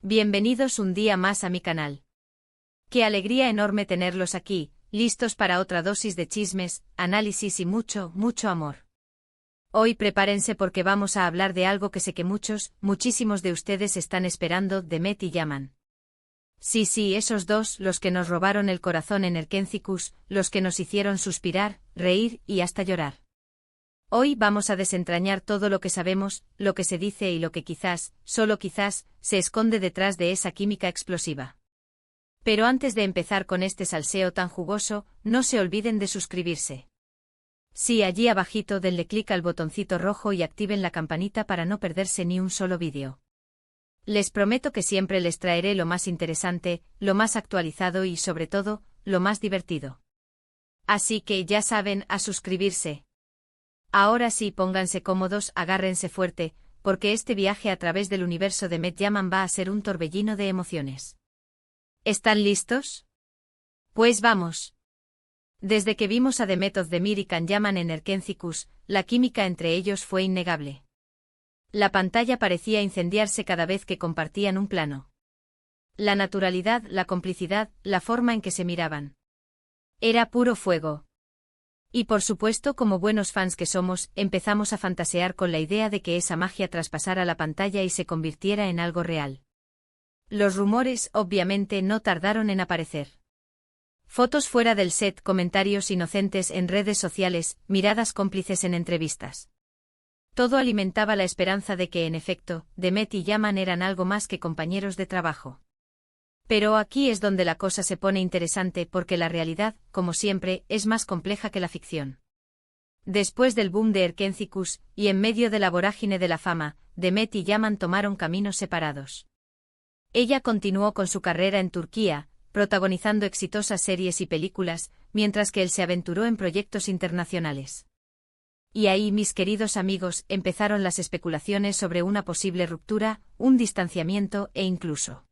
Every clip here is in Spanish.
Bienvenidos un día más a mi canal. Qué alegría enorme tenerlos aquí, listos para otra dosis de chismes, análisis y mucho, mucho amor. Hoy prepárense porque vamos a hablar de algo que sé que muchísimos de ustedes están esperando, Demet y Yaman. Sí, esos dos, los que nos robaron el corazón en Erkencis, los que nos hicieron suspirar, reír y hasta llorar. Hoy vamos a desentrañar todo lo que sabemos, lo que se dice y lo que quizás, solo quizás, se esconde detrás de esa química explosiva. Pero antes de empezar con este salseo tan jugoso, no se olviden de suscribirse. Sí, allí abajito denle clic al botoncito rojo y activen la campanita para no perderse ni un solo vídeo. Les prometo que siempre les traeré lo más interesante, lo más actualizado y sobre todo, lo más divertido. Así que ya saben, a suscribirse. Ahora sí, pónganse cómodos, agárrense fuerte, porque este viaje a través del universo de Demet Yaman va a ser un torbellino de emociones. ¿Están listos? Pues vamos. Desde que vimos a Demet Özdemir y Can Yaman en Erkencis, la química entre ellos fue innegable. La pantalla parecía incendiarse cada vez que compartían un plano. La naturalidad, la complicidad, la forma en que se miraban. Era puro fuego. Y por supuesto, como buenos fans que somos, empezamos a fantasear con la idea de que esa magia traspasara la pantalla y se convirtiera en algo real. Los rumores, obviamente, no tardaron en aparecer. Fotos fuera del set, comentarios inocentes en redes sociales, miradas cómplices en entrevistas. Todo alimentaba la esperanza de que, en efecto, Demet y Yaman eran algo más que compañeros de trabajo. Pero aquí es donde la cosa se pone interesante porque la realidad, como siempre, es más compleja que la ficción. Después del boom de Erkencis, y en medio de la vorágine de la fama, Demet y Yaman tomaron caminos separados. Ella continuó con su carrera en Turquía, protagonizando exitosas series y películas, mientras que él se aventuró en proyectos internacionales. Y ahí, mis queridos amigos, empezaron las especulaciones sobre una posible ruptura, un distanciamiento e incluso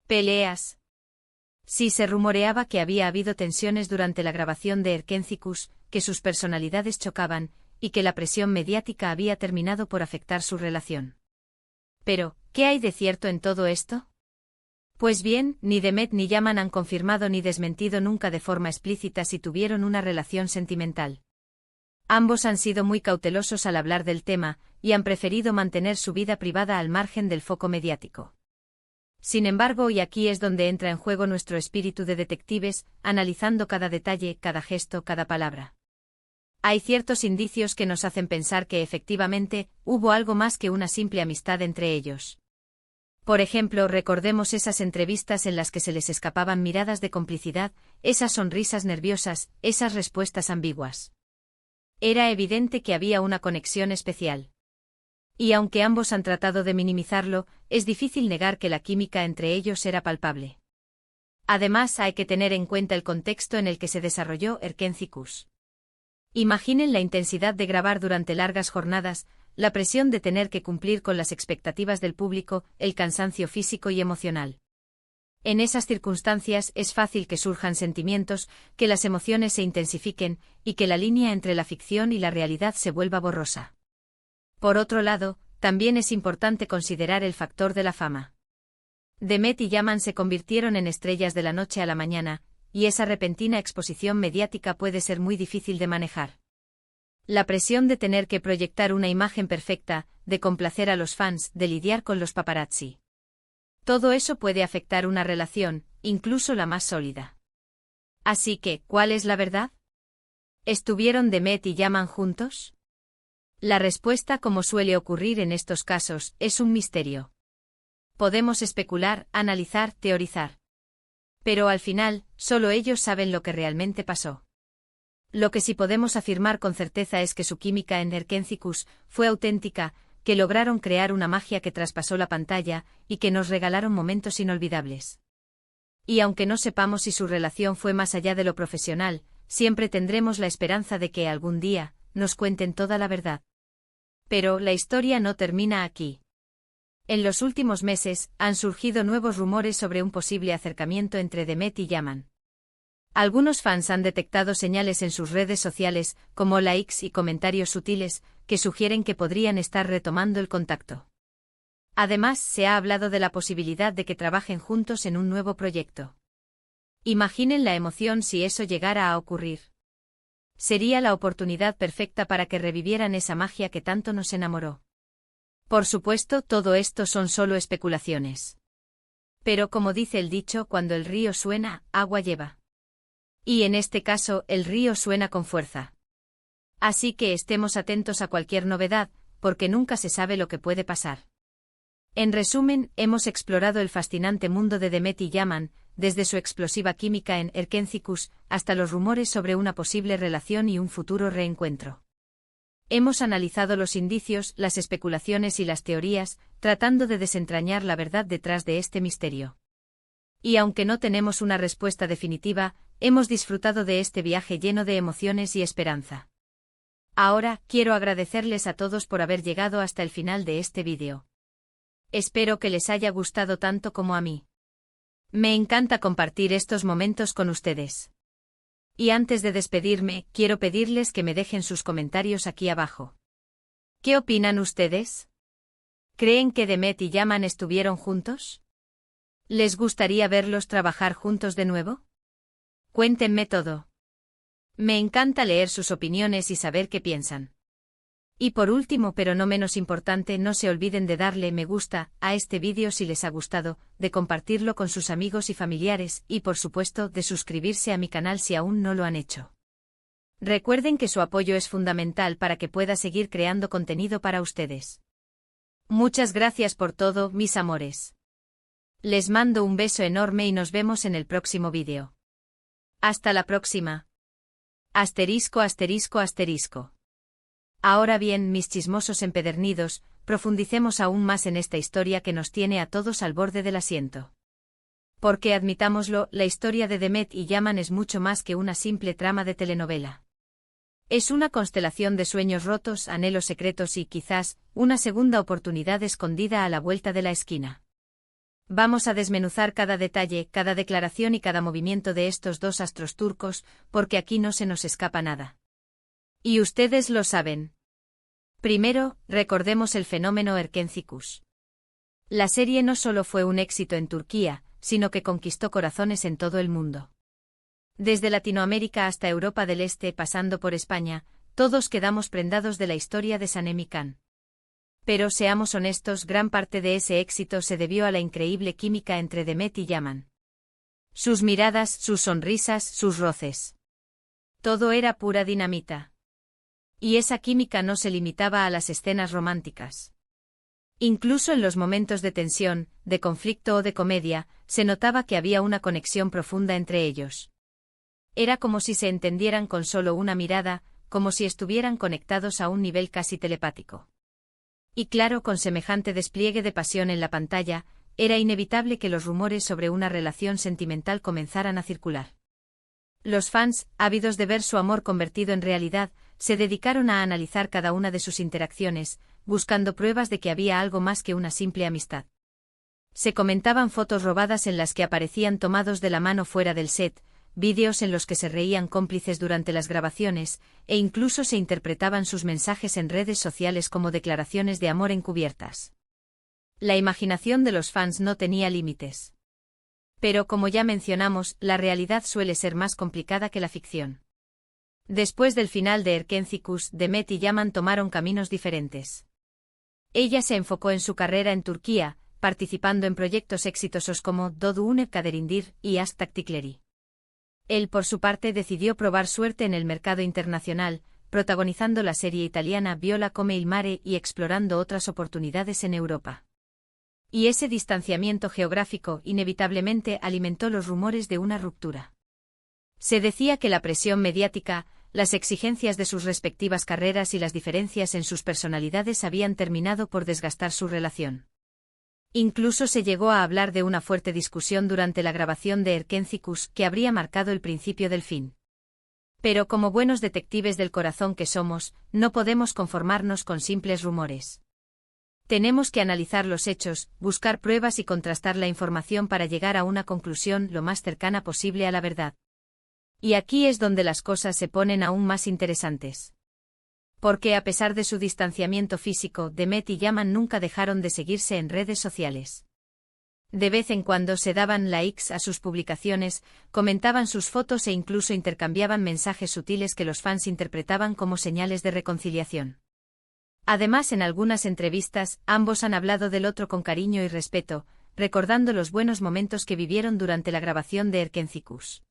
peleas. Sí, se rumoreaba que había habido tensiones durante la grabación de Erkencis, que sus personalidades chocaban, y que la presión mediática había terminado por afectar su relación. Pero, ¿qué hay de cierto en todo esto? Pues bien, ni Demet ni Yaman han confirmado ni desmentido nunca de forma explícita si tuvieron una relación sentimental. Ambos han sido muy cautelosos al hablar del tema, y han preferido mantener su vida privada al margen del foco mediático. Sin embargo, y aquí es donde entra en juego nuestro espíritu de detectives, analizando cada detalle, cada gesto, cada palabra. Hay ciertos indicios que nos hacen pensar que efectivamente, hubo algo más que una simple amistad entre ellos. Por ejemplo, recordemos esas entrevistas en las que se les escapaban miradas de complicidad, esas sonrisas nerviosas, esas respuestas ambiguas. Era evidente que había una conexión especial. Y aunque ambos han tratado de minimizarlo, es difícil negar que la química entre ellos era palpable. Además, hay que tener en cuenta el contexto en el que se desarrolló Erkencis. Imaginen la intensidad de grabar durante largas jornadas, la presión de tener que cumplir con las expectativas del público, el cansancio físico y emocional. En esas circunstancias es fácil que surjan sentimientos, que las emociones se intensifiquen, y que la línea entre la ficción y la realidad se vuelva borrosa. Por otro lado, también es importante considerar el factor de la fama. Demet y Yaman se convirtieron en estrellas de la noche a la mañana, y esa repentina exposición mediática puede ser muy difícil de manejar. La presión de tener que proyectar una imagen perfecta, de complacer a los fans, de lidiar con los paparazzi. Todo eso puede afectar una relación, incluso la más sólida. Así que, ¿cuál es la verdad? ¿Estuvieron Demet y Yaman juntos? La respuesta, como suele ocurrir en estos casos, es un misterio. Podemos especular, analizar, teorizar. Pero al final, solo ellos saben lo que realmente pasó. Lo que sí podemos afirmar con certeza es que su química en Erkencis fue auténtica, que lograron crear una magia que traspasó la pantalla, y que nos regalaron momentos inolvidables. Y aunque no sepamos si su relación fue más allá de lo profesional, siempre tendremos la esperanza de que algún día, nos cuenten toda la verdad. Pero la historia no termina aquí. En los últimos meses, han surgido nuevos rumores sobre un posible acercamiento entre Demet y Yaman. Algunos fans han detectado señales en sus redes sociales, como likes y comentarios sutiles, que sugieren que podrían estar retomando el contacto. Además, se ha hablado de la posibilidad de que trabajen juntos en un nuevo proyecto. Imaginen la emoción si eso llegara a ocurrir. Sería la oportunidad perfecta para que revivieran esa magia que tanto nos enamoró. Por supuesto, todo esto son solo especulaciones. Pero como dice el dicho, cuando el río suena, agua lleva. Y en este caso, el río suena con fuerza. Así que estemos atentos a cualquier novedad, porque nunca se sabe lo que puede pasar. En resumen, hemos explorado el fascinante mundo de Demet y Yaman, desde su explosiva química en Erkentzikos, hasta los rumores sobre una posible relación y un futuro reencuentro. Hemos analizado los indicios, las especulaciones y las teorías, tratando de desentrañar la verdad detrás de este misterio. Y aunque no tenemos una respuesta definitiva, hemos disfrutado de este viaje lleno de emociones y esperanza. Ahora, quiero agradecerles a todos por haber llegado hasta el final de este vídeo. Espero que les haya gustado tanto como a mí. Me encanta compartir estos momentos con ustedes. Y antes de despedirme, quiero pedirles que me dejen sus comentarios aquí abajo. ¿Qué opinan ustedes? ¿Creen que Demet y Yaman estuvieron juntos? ¿Les gustaría verlos trabajar juntos de nuevo? Cuéntenme todo. Me encanta leer sus opiniones y saber qué piensan. Y por último, pero no menos importante, no se olviden de darle me gusta a este vídeo si les ha gustado, de compartirlo con sus amigos y familiares, y por supuesto, de suscribirse a mi canal si aún no lo han hecho. Recuerden que su apoyo es fundamental para que pueda seguir creando contenido para ustedes. Muchas gracias por todo, mis amores. Les mando un beso enorme y nos vemos en el próximo vídeo. Hasta la próxima. Asterisco, asterisco, asterisco. Ahora bien, mis chismosos empedernidos, profundicemos aún más en esta historia que nos tiene a todos al borde del asiento. Porque admitámoslo, la historia de Demet y Yaman es mucho más que una simple trama de telenovela. Es una constelación de sueños rotos, anhelos secretos y, quizás, una segunda oportunidad escondida a la vuelta de la esquina. Vamos a desmenuzar cada detalle, cada declaración y cada movimiento de estos dos astros turcos, porque aquí no se nos escapa nada. Y ustedes lo saben. Primero, recordemos el fenómeno Erkentzikos. La serie no solo fue un éxito en Turquía, sino que conquistó corazones en todo el mundo. Desde Latinoamérica hasta Europa del Este pasando por España, todos quedamos prendados de la historia de Sanem Khan. Pero seamos honestos, gran parte de ese éxito se debió a la increíble química entre Demet y Yaman. Sus miradas, sus sonrisas, sus roces. Todo era pura dinamita. Y esa química no se limitaba a las escenas románticas. Incluso en los momentos de tensión, de conflicto o de comedia, se notaba que había una conexión profunda entre ellos. Era como si se entendieran con solo una mirada, como si estuvieran conectados a un nivel casi telepático. Y claro, con semejante despliegue de pasión en la pantalla, era inevitable que los rumores sobre una relación sentimental comenzaran a circular. Los fans, ávidos de ver su amor convertido en realidad, se dedicaron a analizar cada una de sus interacciones, buscando pruebas de que había algo más que una simple amistad. Se comentaban fotos robadas en las que aparecían tomados de la mano fuera del set, vídeos en los que se reían cómplices durante las grabaciones, e incluso se interpretaban sus mensajes en redes sociales como declaraciones de amor encubiertas. La imaginación de los fans no tenía límites. Pero como ya mencionamos, la realidad suele ser más complicada que la ficción. Después del final de Erkentzikos, Demet y Yaman tomaron caminos diferentes. Ella se enfocó en su carrera en Turquía, participando en proyectos exitosos como Doğu Kaderindir y Aşk Taktikleri. Él por su parte decidió probar suerte en el mercado internacional, protagonizando la serie italiana Viola come il mare y explorando otras oportunidades en Europa. Y ese distanciamiento geográfico inevitablemente alimentó los rumores de una ruptura. Se decía que la presión mediática, las exigencias de sus respectivas carreras y las diferencias en sus personalidades habían terminado por desgastar su relación. Incluso se llegó a hablar de una fuerte discusión durante la grabación de Erkentzikos que habría marcado el principio del fin. Pero como buenos detectives del corazón que somos, no podemos conformarnos con simples rumores. Tenemos que analizar los hechos, buscar pruebas y contrastar la información para llegar a una conclusión lo más cercana posible a la verdad. Y aquí es donde las cosas se ponen aún más interesantes. Porque a pesar de su distanciamiento físico, Demet y Yaman nunca dejaron de seguirse en redes sociales. De vez en cuando se daban likes a sus publicaciones, comentaban sus fotos e incluso intercambiaban mensajes sutiles que los fans interpretaban como señales de reconciliación. Además, en algunas entrevistas, ambos han hablado del otro con cariño y respeto, recordando los buenos momentos que vivieron durante la grabación de Erkencikus.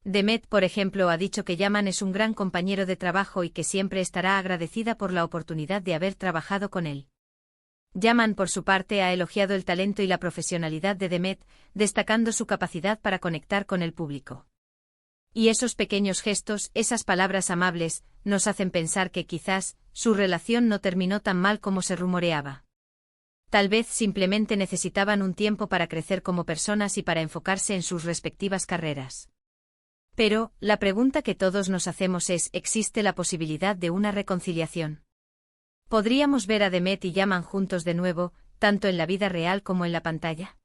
Demet, por ejemplo, ha dicho que Yaman es un gran compañero de trabajo y que siempre estará agradecida por la oportunidad de haber trabajado con él. Yaman, por su parte, ha elogiado el talento y la profesionalidad de Demet, destacando su capacidad para conectar con el público. Y esos pequeños gestos, esas palabras amables, nos hacen pensar que quizás su relación no terminó tan mal como se rumoreaba. Tal vez simplemente necesitaban un tiempo para crecer como personas y para enfocarse en sus respectivas carreras. Pero, la pregunta que todos nos hacemos es, ¿existe la posibilidad de una reconciliación? ¿Podríamos ver a Demet y Yaman juntos de nuevo, tanto en la vida real como en la pantalla?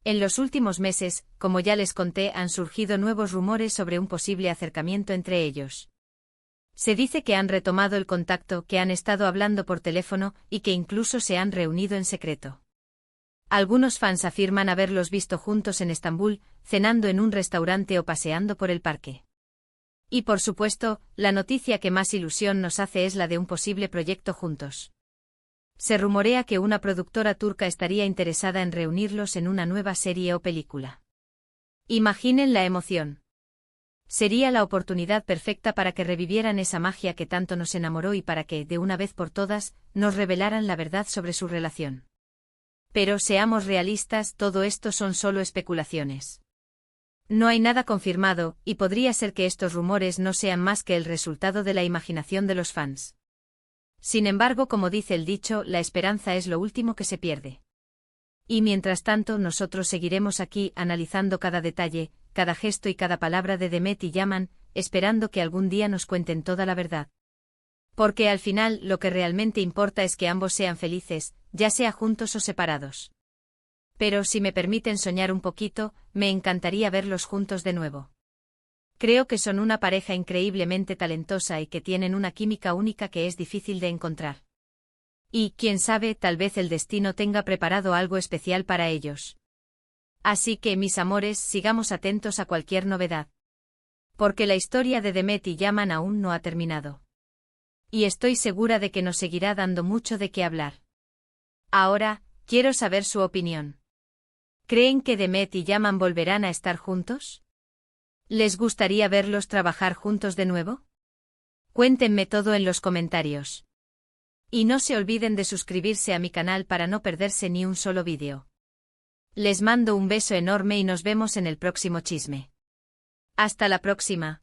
En los últimos meses, como ya les conté, han surgido nuevos rumores sobre un posible acercamiento entre ellos. Se dice que han retomado el contacto, que han estado hablando por teléfono y que incluso se han reunido en secreto. Algunos fans afirman haberlos visto juntos en Estambul, cenando en un restaurante o paseando por el parque. Y por supuesto, la noticia que más ilusión nos hace es la de un posible proyecto juntos. Se rumorea que una productora turca estaría interesada en reunirlos en una nueva serie o película. Imaginen la emoción. Sería la oportunidad perfecta para que revivieran esa magia que tanto nos enamoró y para que, de una vez por todas, nos revelaran la verdad sobre su relación. Pero seamos realistas, todo esto son solo especulaciones. No hay nada confirmado, y podría ser que estos rumores no sean más que el resultado de la imaginación de los fans. Sin embargo, como dice el dicho, la esperanza es lo último que se pierde. Y mientras tanto, nosotros seguiremos aquí analizando cada detalle, cada gesto y cada palabra de Demet y Yaman, esperando que algún día nos cuenten toda la verdad. Porque al final, lo que realmente importa es que ambos sean felices, ya sea juntos o separados. Pero si me permiten soñar un poquito, me encantaría verlos juntos de nuevo. Creo que son una pareja increíblemente talentosa y que tienen una química única que es difícil de encontrar. Y, quién sabe, tal vez el destino tenga preparado algo especial para ellos. Así que, mis amores, sigamos atentos a cualquier novedad. Porque la historia de Demet y Yaman aún no ha terminado. Y estoy segura de que nos seguirá dando mucho de qué hablar. Ahora, quiero saber su opinión. ¿Creen que Demet y Yaman volverán a estar juntos? ¿Les gustaría verlos trabajar juntos de nuevo? Cuéntenme todo en los comentarios. Y no se olviden de suscribirse a mi canal para no perderse ni un solo vídeo. Les mando un beso enorme y nos vemos en el próximo chisme. Hasta la próxima.